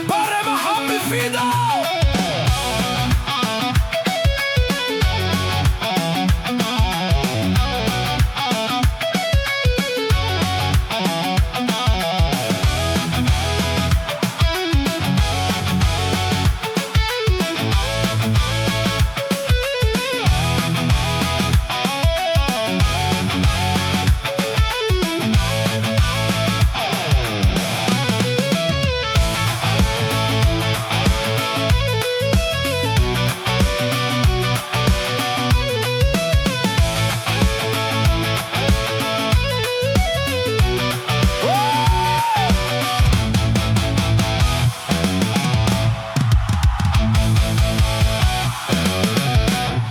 Bare Mohammed Fida.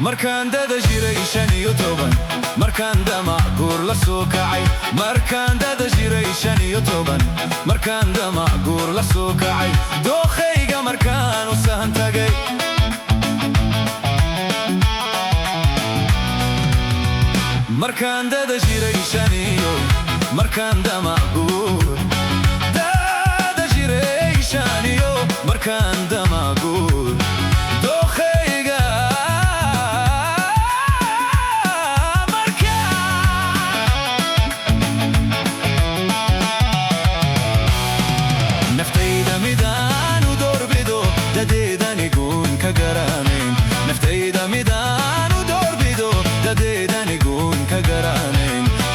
markaan dada jiray 15 markaan damac la soo kacay markaan dada jiray 15 markaan damac la soo kacay dookhayga markaan u sahan tagay markaan dada jiray 15 markaan damac dada jiray 15 markaan damac dookhayga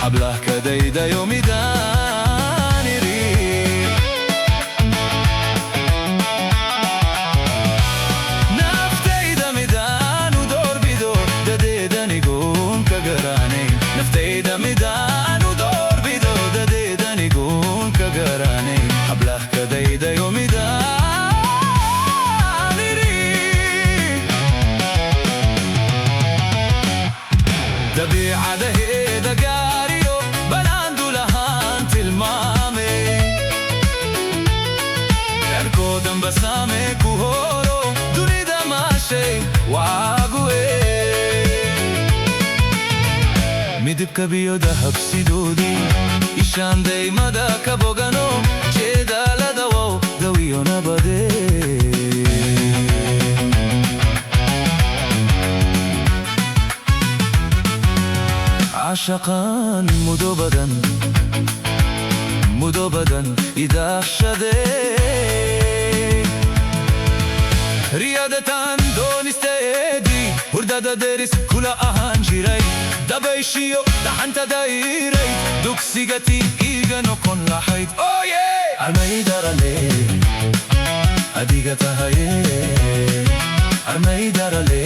حبله كديدا يومي داني ريح نفتيدا ميدان ودور بدور دديدا نيقون كقراني نفتيدا ميدان ودور بدور دديدا نيقون كقراني حبله كديدا يومي داني ريح دبيعة دهيدا basame kuhoro dunida maashay waaguwe midibka biyo dahab sidoodii ishaan daymada ka bogano jeedaalada wow dawiyo nabade عشقان مدو badan idaaqshadee riyaadatan doonisteedii hurdada deris kula ahaan jiray dabayshiyo dhaxanta dayray dugsigatii iiga noqon lahayd oye armaydarale adiga tahaye armaydarale